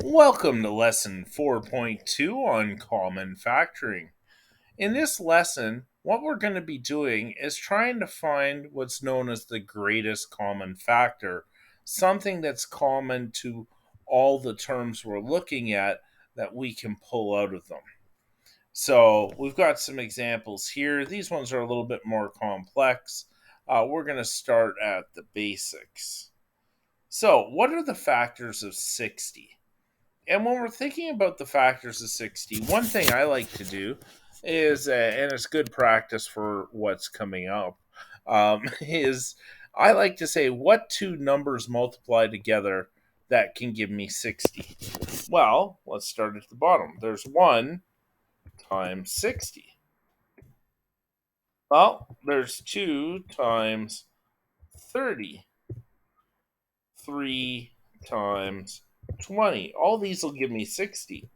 Welcome to lesson 4.2 on common factoring. In this lesson, what we're going to be doing is trying to find what's known as the greatest common factor, something that's common to all the terms we're looking at that we can pull out of them. So we've got some examples here. These ones are a little bit more complex. We're going to start at the basics. So, what are the factors of 60? And when we're thinking about the factors of 60, one thing I like to do is, and it's good practice for what's coming up, is I like to say, what two numbers multiply together that can give me 60? Well, let's start at the bottom. There's 1 times 60. Well, there's 2 times 30. 3 times 20. All these will give me 60.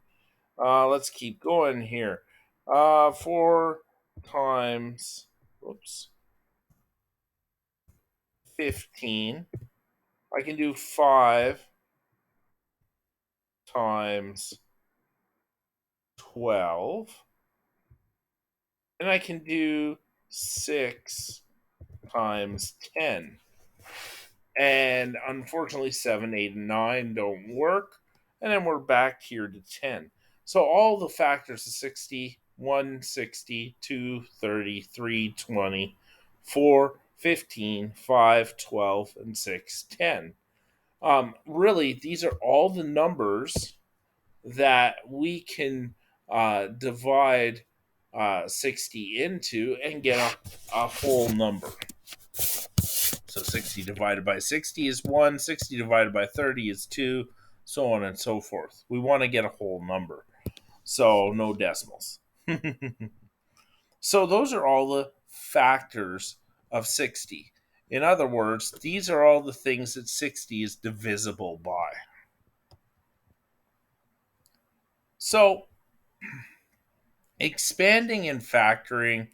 Let's keep going here. 4 times, whoops, 15. I can do 5 times 12. And I can do 6 times 10. And unfortunately, 7, 8, and 9 don't work. And then we're back here to 10. So all the factors of 60, 1, 60, 2, 30, 3, 20, 4, 15, 5, 12, and 6, 10. Really, these are all the numbers that we can divide 60 into and get a whole number. So 60 divided by 60 is 1, 60 divided by 30 is 2, so on and so forth. We want to get a whole number, so no decimals. So those are all the factors of 60. In other words, these are all the things that 60 is divisible by. So expanding and factoring,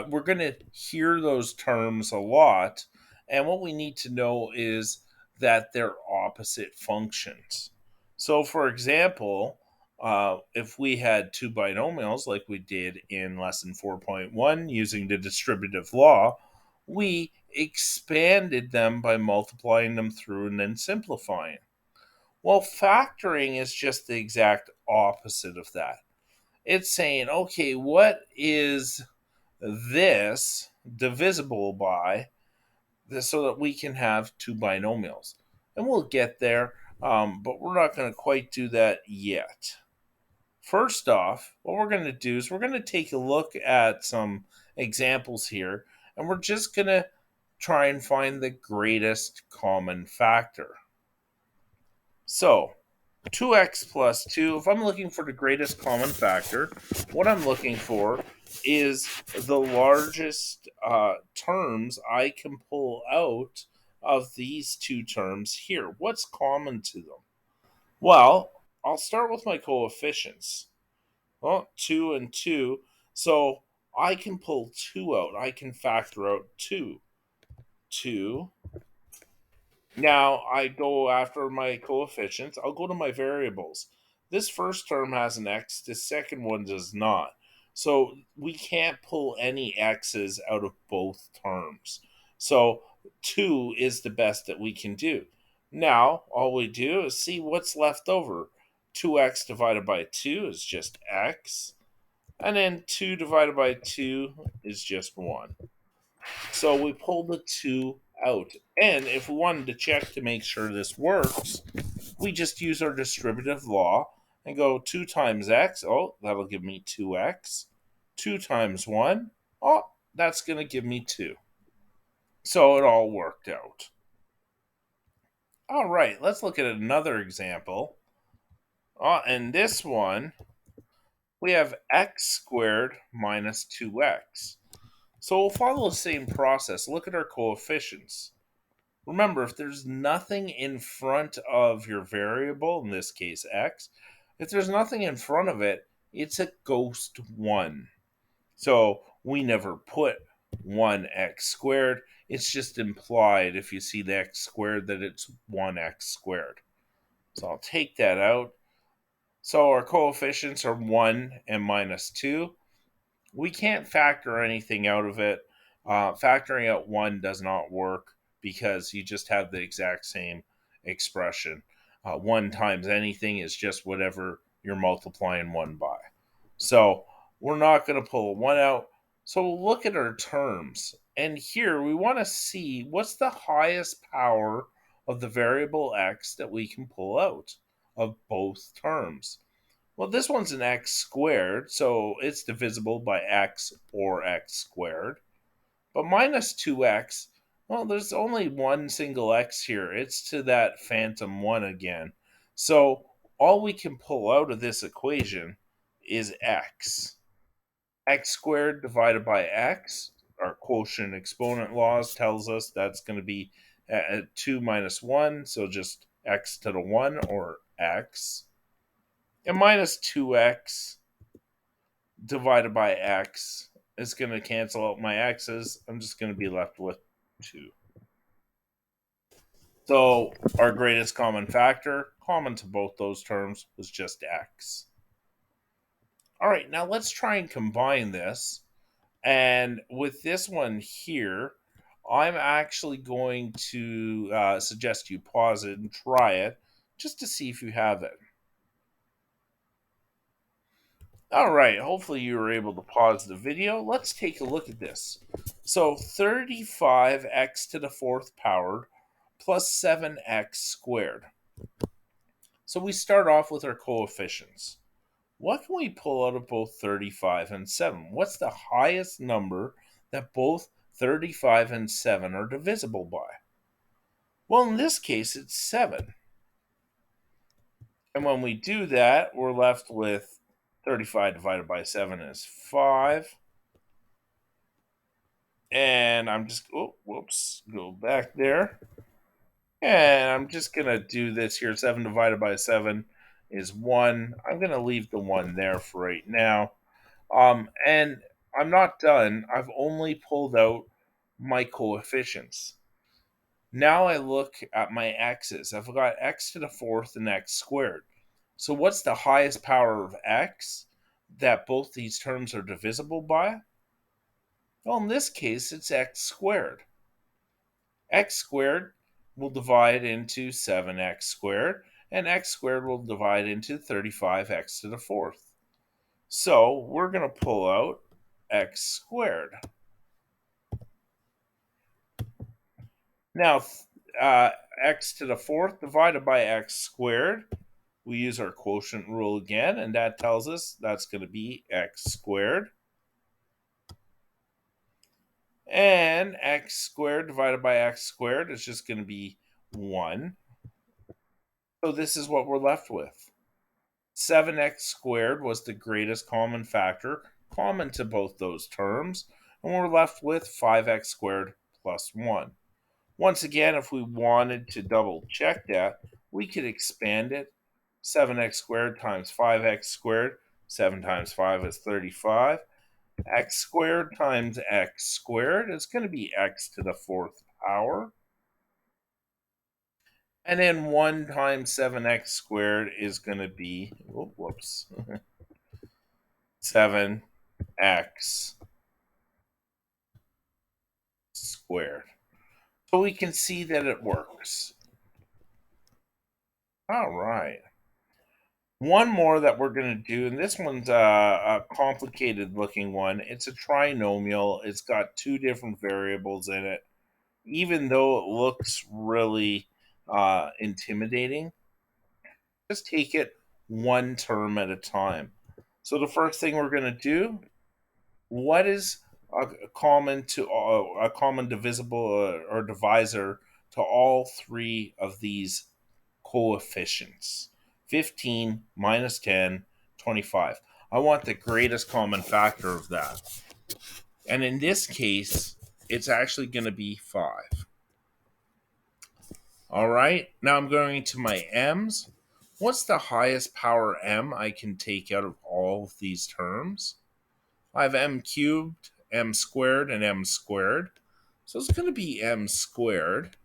we're going to hear those terms a lot. And what we need to know is that they're opposite functions. So, for example, if we had two binomials like we did in lesson 4.1 using the distributive law, we expanded them by multiplying them through and then simplifying. Well, factoring is just the exact opposite of that. It's saying, okay, what is this divisible by this so that we can have two binomials? And we'll get there, but we're not going to quite do that yet. First off, what we're going to do is we're going to take a look at some examples here, and we're just going to try and find the greatest common factor. So, 2x plus 2, if I'm looking for the greatest common factor, what I'm looking for is the largest terms I can pull out of these two terms here. What's common to them? Well, I'll start with my coefficients. Well, 2 and 2. So I can pull 2 out. I can factor out 2. 2. Now I go after my coefficients. I'll go to my variables. This first term has an x, the second one does not. So we can't pull any x's out of both terms. So 2 is the best that we can do. Now all we do is see what's left over. 2x divided by 2 is just x. And then 2 divided by 2 is just 1. So we pull the 2 out. And if we wanted to check to make sure this works, we just use our distributive law and go 2 times x. Oh, that'll give me 2x. 2 times 1. Oh, that's going to give me 2. So it all worked out. All right, let's look at another example. And this one, we have x squared minus 2x. So we'll follow the same process. Look at our coefficients. Remember, if there's nothing in front of your variable, in this case x, if there's nothing in front of it, it's a ghost 1. So we never put 1x squared. It's just implied if you see the x squared that it's 1x squared. So I'll take that out. So our coefficients are 1 and minus 2. We can't factor anything out of it. Factoring out 1 does not work because you just have the exact same expression. 1 times anything is just whatever you're multiplying 1 by. So we're not going to pull a 1 out. So we'll look at our terms. And here we want to see what's the highest power of the variable x that we can pull out of both terms. Well, this one's an x squared, so it's divisible by x or x squared. But minus 2x, well, there's only one single x here. It's to that phantom 1 again. So all we can pull out of this equation is x. X squared divided by x, our quotient exponent laws tells us that's going to be 2 minus 1, so just x to the 1, or x. And minus 2x divided by x is going to cancel out my x's. I'm just going to be left with 2. So our greatest common factor, common to both those terms, was just x. All right, now let's try and combine this. And with this one here, I'm actually going to suggest you pause it and try it just to see if you have it. All right, hopefully you were able to pause the video. Let's take a look at this. So 35x to the fourth power plus 7x squared. So we start off with our coefficients. What can we pull out of both 35 and 7? What's the highest number that both 35 and 7 are divisible by? Well, in this case, it's 7. And when we do that, we're left with 35 divided by 7 is 5. And I'm just, go back there. And I'm just going to do this here. 7 divided by 7 is 1. I'm going to leave the 1 there for right now. And I'm not done. I've only pulled out my coefficients. Now I look at my x's. I've got x to the fourth and x squared. So what's the highest power of x that both these terms are divisible by? Well, in this case, it's x squared. X squared will divide into 7x squared, and x squared will divide into 35x to the fourth. So we're going to pull out x squared. Now, x to the fourth divided by x squared, we use our quotient rule again, and that tells us that's going to be x squared. And x squared divided by x squared is just going to be 1. So this is what we're left with. 7x squared was the greatest common factor, common to both those terms, and we're left with 5x squared plus 1. Once again, if we wanted to double check that, we could expand it. 7x squared times 5x squared, 7 times 5 is 35. X squared times x squared is going to be x to the fourth power. And then 1 times 7x squared is going to be, 7x squared. So we can see that it works. All right. One more that we're going to do, and this one's a complicated looking one. It's a trinomial. It's got 2 different variables in it. Even though it looks really intimidating, just take it one term at a time. So the first thing we're going to do, what is a common divisible or divisor to all 3 of these coefficients? 15 minus 10, 25. I want the greatest common factor of that. And in this case, it's actually going to be 5. All right, now I'm going to my m's. What's the highest power m I can take out of all of these terms? I have m cubed, m squared, and m squared. So it's going to be m squared.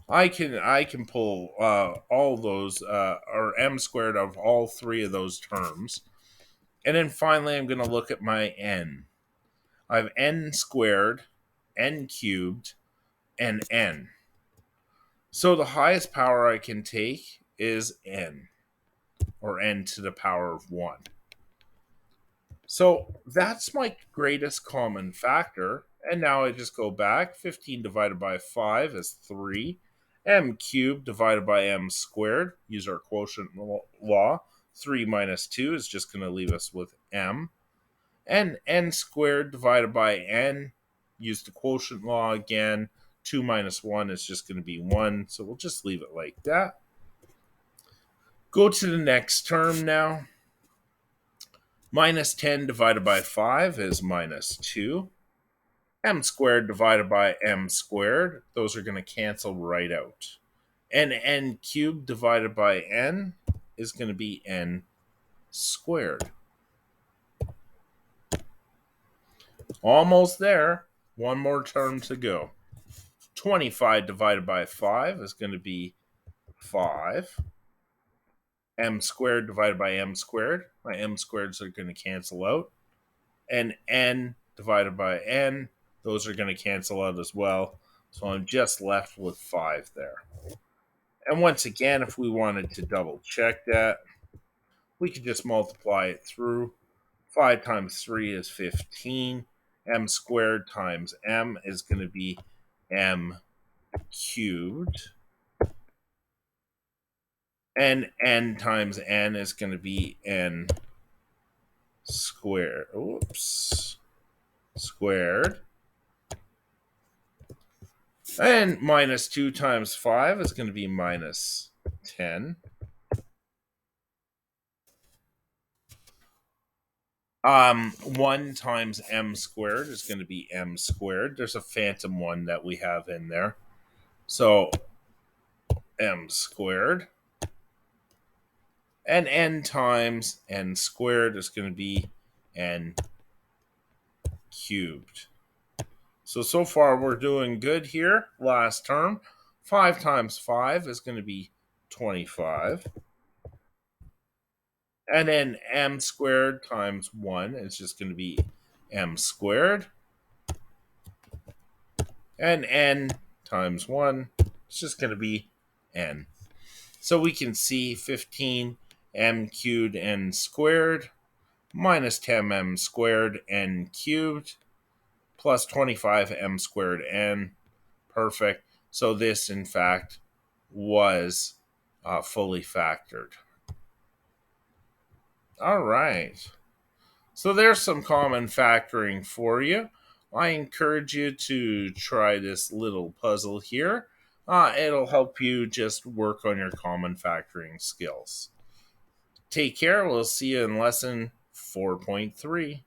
I can pull all those or m squared of all three of those terms, and then finally I'm going to look at my n. I have n squared, n cubed, and n. So the highest power I can take is n, or n to the power of 1. So that's my greatest common factor. And now I just go back. 15 divided by 5 is 3. M cubed divided by m squared. Use our quotient law. 3 minus 2 is just going to leave us with m. And n squared divided by n. Use the quotient law again. 2 minus 1 is just going to be 1. So we'll just leave it like that. Go to the next term now. Minus 10 divided by 5 is minus 2. M squared divided by m squared, those are going to cancel right out. And n cubed divided by n is going to be n squared. Almost there. One more term to go. 25 divided by 5 is going to be 5. M squared divided by m squared. My m squareds are going to cancel out. And n divided by n, those are going to cancel out as well. So I'm just left with 5 there. And once again, if we wanted to double check that, we could just multiply it through. 5 times 3 is 15. M squared times m is going to be m cubed. And n times n is going to be n squared. Oops. Squared. And minus 2 times 5 is going to be minus 10. 1 times m squared is going to be m squared. There's a phantom 1 that we have in there. So m squared. And n times n squared is going to be n cubed. So far we're doing good here. Last term. 5 times 5 is going to be 25. And then m squared times 1 is just going to be m squared. And n times 1 is just going to be n. So we can see 15 m cubed n squared minus 10 m squared n cubed plus 25 m squared n. Perfect. So this, in fact, was fully factored. All right. So there's some common factoring for you. I encourage you to try this little puzzle here. It'll help you just work on your common factoring skills. Take care. We'll see you in lesson 4.3.